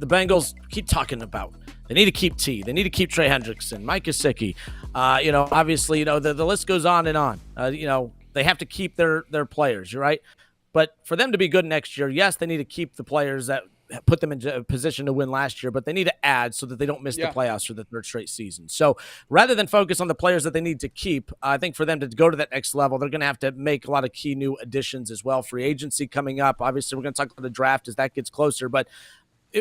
the Bengals keep talking about. They need to keep T. They need to keep Trey Hendrickson, Mike Gesicki. Obviously, the list goes on and on. They have to keep their players, you're right? But for them to be good next year, yes, they need to keep the players that put them in a position to win last year, but they need to add so that they don't miss the playoffs for the third straight season. So rather than focus on the players that they need to keep, I think for them to go to that next level, they're going to have to make a lot of key new additions as well. Free agency coming up. Obviously, we're going to talk about the draft as that gets closer, but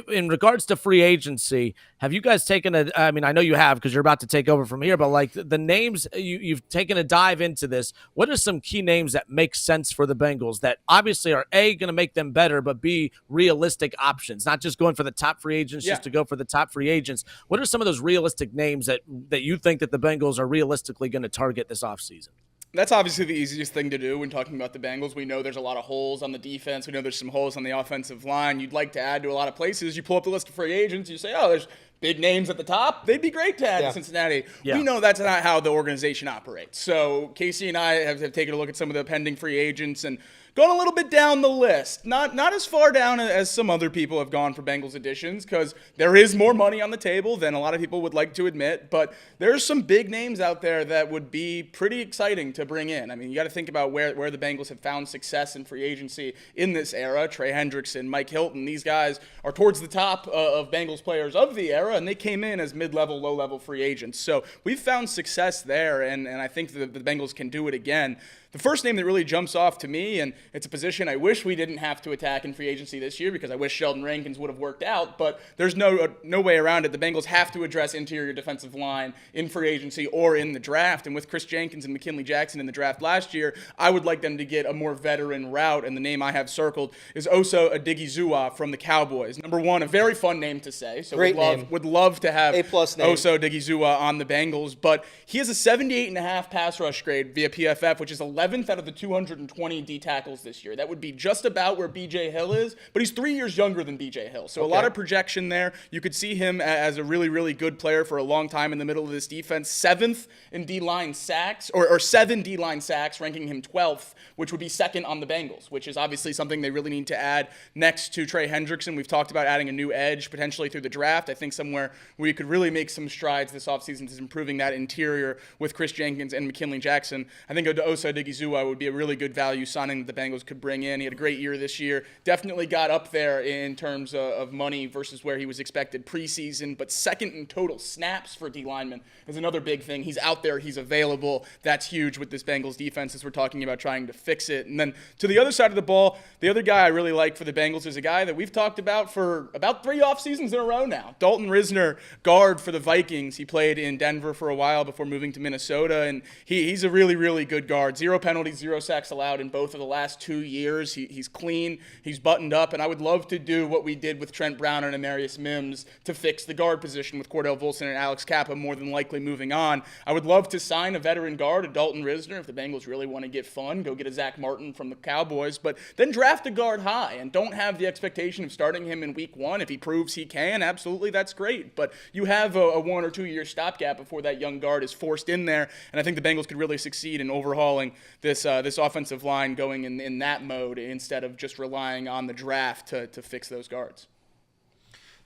in regards to free agency, have you guys taken I know you have because you're about to take over from here, but like the names, you've taken a dive into this. What are some key names that make sense for the Bengals that obviously are A, going to make them better, but B, realistic options, not just going for the top free agents just to go for the top free agents? What are some of those realistic names that you think that the Bengals are realistically going to target this offseason? That's obviously the easiest thing to do when talking about the Bengals. We know there's a lot of holes on the defense. We know there's some holes on the offensive line. You'd like to add to a lot of places. You pull up the list of free agents. You say, oh, there's big names at the top. They'd be great to add to Cincinnati. Yeah. We know that's not how the organization operates. So Casey and I have taken a look at some of the pending free agents and gone a little bit down the list. Not as far down as some other people have gone for Bengals additions because there is more money on the table than a lot of people would like to admit. But there's some big names out there that would be pretty exciting to bring in. I mean, you got to think about where the Bengals have found success in free agency in this era. Trey Hendrickson, Mike Hilton, these guys are towards the top of Bengals players of the era, and they came in as mid-level, low-level free agents. So we've found success there, and I think the Bengals can do it again. The first name that really jumps off to me, and it's a position I wish we didn't have to attack in free agency this year because I wish Sheldon Rankins would have worked out, but there's no way around it. The Bengals have to address interior defensive line in free agency or in the draft, and with Chris Jenkins and McKinley Jackson in the draft last year, I would like them to get a more veteran route, and the name I have circled is Osa Odighizuwa from the Cowboys. Number one, a very fun name to say, so would love to have Osa Odighizuwa on the Bengals, but he has a 78.5 pass rush grade via PFF, which is 11th out of the 220 D tackles this year. That would be just about where B.J. Hill is, but he's 3 years younger than B.J. Hill. So a lot of projection there. You could see him as a really, really good player for a long time in the middle of this defense. 7th in D-line sacks, or 7 D-line sacks, ranking him 12th, which would be second on the Bengals, which is obviously something they really need to add next to Trey Hendrickson. We've talked about adding a new edge potentially through the draft. I think somewhere where you could really make some strides this offseason is improving that interior with Chris Jenkins and McKinley Jackson. I think Osa Odighizuwa would be a really good value signing that the Bengals could bring in. He had a great year this year. Definitely got up there in terms of money versus where he was expected preseason, but second in total snaps for D linemen is another big thing. He's out there. He's available. That's huge with this Bengals defense as we're talking about trying to fix it. And then to the other side of the ball, the other guy I really like for the Bengals is a guy that we've talked about for about 3 off seasons in a row now. Dalton Risner, guard for the Vikings. He played in Denver for a while before moving to Minnesota, and he's a really, really good guard. 0 penalties, 0 sacks allowed in both of the last 2 years. He's clean, he's buttoned up, and I would love to do what we did with Trent Brown and Amarius Mims to fix the guard position with Cordell Volson and Alex Kappa more than likely moving on. I would love to sign a veteran guard, a Dalton Risner, if the Bengals really want to get fun, go get a Zach Martin from the Cowboys, but then draft a guard high and don't have the expectation of starting him in week 1. If he proves he can, absolutely, that's great, but you have a 1 or 2 year stopgap before that young guard is forced in there, and I think the Bengals could really succeed in overhauling this offensive line going in that mode instead of just relying on the draft to fix those guards.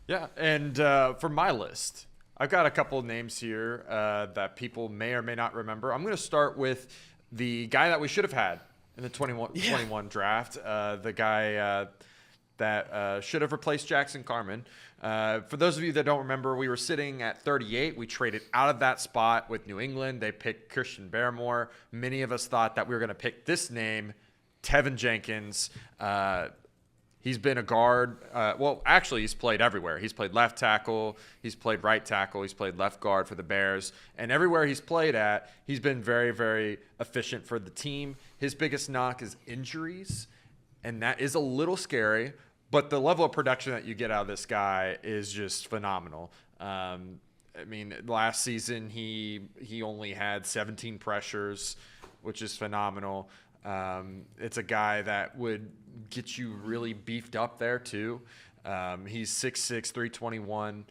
Yeah, and for my list, I've got a couple of names here that people may or may not remember. I'm going to start with the guy that we should have had in the 21 draft, the guy that should have replaced Jackson Carman. For those of you that don't remember, we were sitting at 38. We traded out of that spot with New England. They picked Christian Barmore. Many of us thought that we were going to pick this name, Tevin Jenkins. He's been a guard. Well, actually, he's played everywhere. He's played left tackle. He's played right tackle. He's played left guard for the Bears. And everywhere he's played at, he's been very, very efficient for the team. His biggest knock is injuries, and that is a little scary. But the level of production that you get out of this guy is just phenomenal. I mean, last season he only had 17 pressures, which is phenomenal. It's a guy that would get you really beefed up there too. He's 6'6", 321.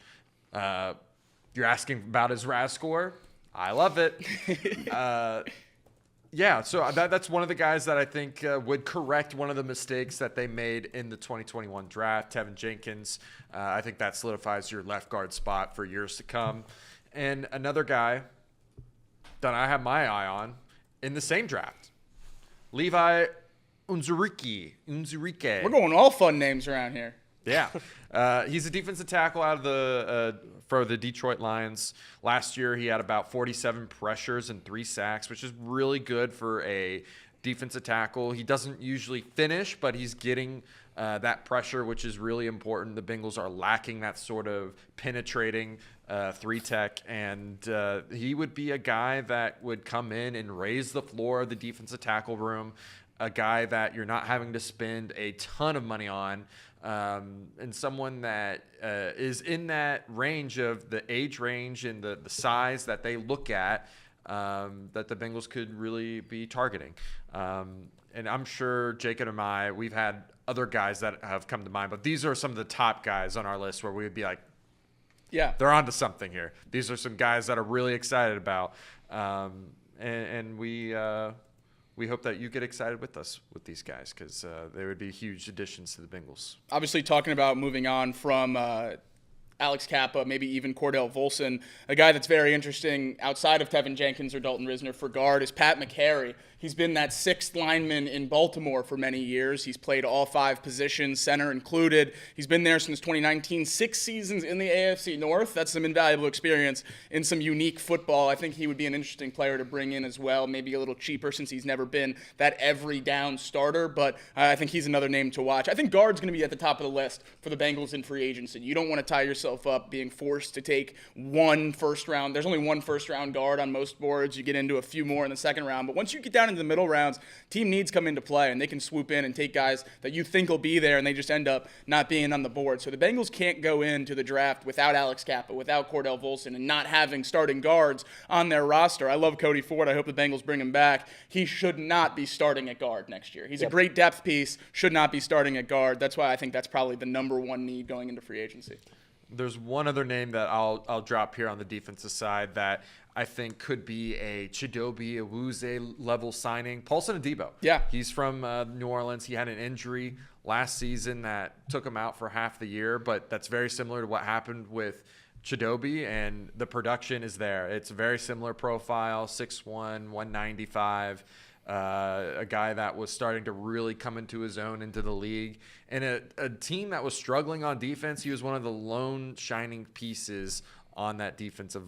You're asking about his RAS score? I love it. Yeah, so that's one of the guys that I think would correct one of the mistakes that they made in the 2021 draft, Tevin Jenkins. I think that solidifies your left guard spot for years to come. And another guy that I have my eye on in the same draft, Levi Unzurike. We're going all fun names around here. Yeah. He's a defensive tackle out of for the Detroit Lions. Last year, he had about 47 pressures and 3 sacks, which is really good for a defensive tackle. He doesn't usually finish, but he's getting that pressure, which is really important. The Bengals are lacking that sort of penetrating 3-tech, and he would be a guy that would come in and raise the floor of the defensive tackle room, a guy that you're not having to spend a ton of money on. And someone that is in that range of the age range and the size that they look at, that the Bengals could really be targeting. And I'm sure Jacob and I, we've had other guys that have come to mind, but these are some of the top guys on our list where we would be like, yeah, they're onto something here. These are some guys that are really excited about. And we hope that you get excited with us with these guys, because they would be huge additions to the Bengals. Obviously, talking about moving on from Alex Kappa, maybe even Cordell Volson, a guy that's very interesting outside of Tevin Jenkins or Dalton Risner for guard is Pat McCary. He's been that 6th lineman in Baltimore for many years. He's played all 5 positions, center included. He's been there since 2019, 6 seasons in the AFC North. That's some invaluable experience in some unique football. I think he would be an interesting player to bring in as well, maybe a little cheaper since he's never been that every down starter, but I think he's another name to watch. I think guard's going to be at the top of the list for the Bengals in free agency. You don't want to tie yourself up being forced to take one first round. There's only one first round guard on most boards. You get into a few more in the second round, but once you get down into the middle rounds, team needs come into play, and they can swoop in and take guys that you think will be there, and they just end up not being on the board. So the Bengals can't go into the draft without Alex Kappa, without Cordell Volson, and not having starting guards on their roster. I love Cody Ford. I hope the Bengals bring him back. He should not be starting at guard next year. He's a great depth piece, should not be starting at guard. That's why I think that's probably the number one need going into free agency. There's one other name that I'll drop here on the defensive side that I think could be a Chidobe Awuzie level signing. Paulson Adebo. Yeah. He's from New Orleans. He had an injury last season that took him out for half the year, but that's very similar to what happened with Chidobe, and the production is there. It's a very similar profile, 6'1", 195. A guy that was starting to really come into his own into the league, and a team that was struggling on defense. He was one of the lone shining pieces on that defensive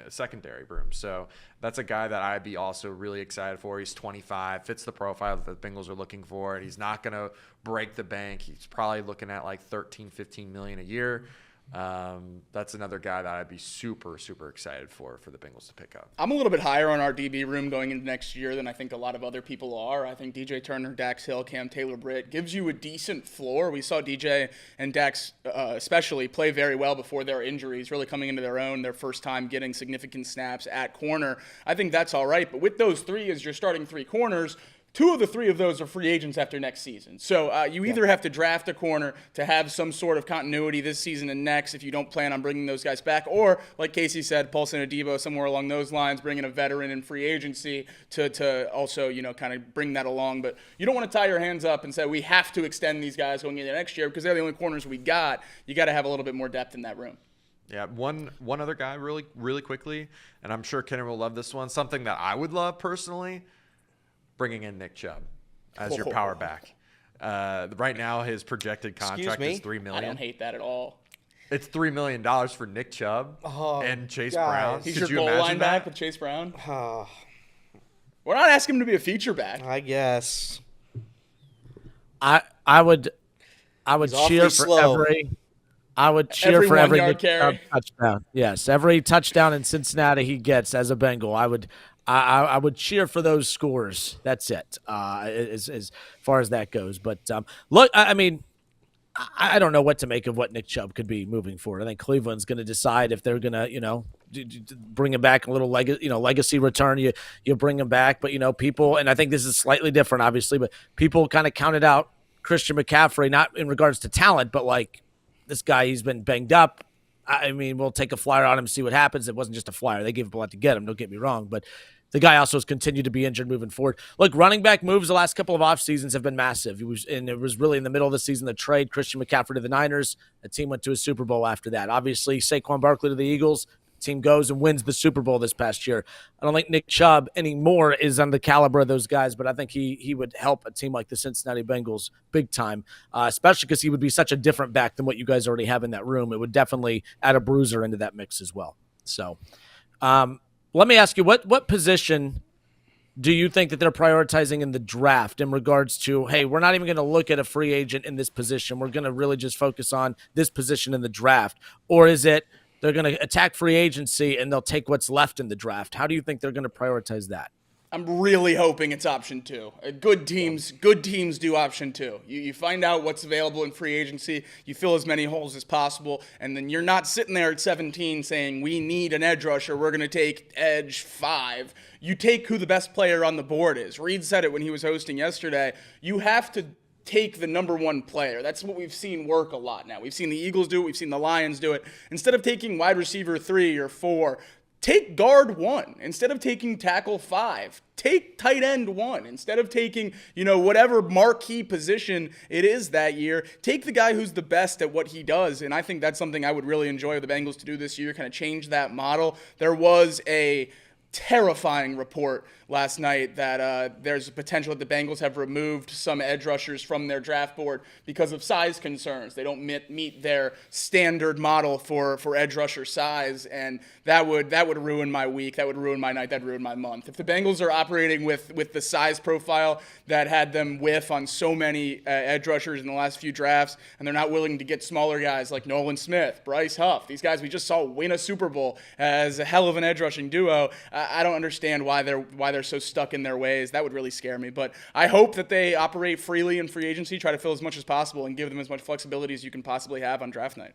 secondary room. So that's a guy that I'd be also really excited for. He's 25, fits the profile that the Bengals are looking for, and he's not going to break the bank. He's probably looking at like 13, 15 million a year. That's another guy that I'd be super, super excited for the Bengals to pick up. I'm a little bit higher on our DB room going into next year than I think a lot of other people are. I think DJ Turner, Dax Hill, Cam Taylor-Britt gives you a decent floor. We saw DJ and Dax especially play very well before their injuries, really coming into their own, their first time getting significant snaps at corner. I think that's all right. But with those 3 as your starting 3 corners, 2 of the 3 of those are free agents after next season. So you either have to draft a corner to have some sort of continuity this season and next if you don't plan on bringing those guys back, or, like Casey said, Paulson Adebo, somewhere along those lines, bringing a veteran in free agency to also, kind of bring that along. But you don't want to tie your hands up and say, we have to extend these guys going into next year because they're the only corners we got. You got to have a little bit more depth in that room. Yeah, one other guy really, really quickly, and I'm sure Kenner will love this one, something that I would love personally, bringing in Nick Chubb as your power back. Right now, his projected contract is $3 million. I don't hate that at all. It's $3 million for Nick Chubb and Chase Brown. He's Could your you goal imagine line back that? with Chase Brown. We're not asking him to be a feature back. I guess. I would cheer for every. I would cheer for every Nick Chubb touchdown. Yes, every touchdown in Cincinnati he gets as a Bengal. I would cheer for those scores. That's it, as far as that goes. But look, I mean, I don't know what to make of what Nick Chubb could be moving forward. I think Cleveland's going to decide if they're going to, bring him back a little legacy return. You bring him back, but people, and I think this is slightly different, obviously, but people kind of counted out Christian McCaffrey, not in regards to talent, but like this guy, he's been banged up. I mean, we'll take a flyer on him, see what happens. It wasn't just a flyer; they gave up a lot to get him. Don't get me wrong, but the guy also has continued to be injured moving forward. Look, running back moves the last couple of off seasons have been massive. It was really in the middle of the season, the trade Christian McCaffrey to the Niners. The team went to a Super Bowl after that. Obviously, Saquon Barkley to the Eagles. Team goes and wins the Super Bowl this past year. I don't think Nick Chubb anymore is on the caliber of those guys, but I think he would help a team like the Cincinnati Bengals big time, especially because he would be such a different back than what you guys already have in that room. It would definitely add a bruiser into that mix as well. So let me ask you, what position do you think that they're prioritizing in the draft in regards to, hey, we're not even going to look at a free agent in this position. We're going to really just focus on this position in the draft? Or is it they're going to attack free agency and they'll take what's left in the draft? How do you think they're going to prioritize that? I'm really hoping it's option 2. Good teams do option 2. You find out what's available in free agency, you fill as many holes as possible, and then you're not sitting there at 17 saying, we need an edge rusher, we're going to take edge 5. You take who the best player on the board is. Reed said it when he was hosting yesterday. You have to take the number 1 player. That's what we've seen work a lot now. We've seen the Eagles do it. We've seen the Lions do it. Instead of taking wide receiver 3 or 4, take guard 1. Instead of taking tackle 5, take tight end 1. Instead of taking, whatever marquee position it is that year, take the guy who's the best at what he does. And I think that's something I would really enjoy the Bengals to do this year, kind of change that model. There was a terrifying report last night that there's a potential that the Bengals have removed some edge rushers from their draft board because of size concerns. They don't meet their standard model for edge rusher size, and that would ruin my week. That would ruin my night. That would ruin my month. If the Bengals are operating with the size profile that had them whiff on so many edge rushers in the last few drafts, and they're not willing to get smaller guys like Nolan Smith, Bryce Huff, these guys we just saw win a Super Bowl as a hell of an edge rushing duo, I don't understand why they're so stuck in their ways. That would really scare me. But I hope that they operate freely in free agency, try to fill as much as possible, and give them as much flexibility as you can possibly have on draft night.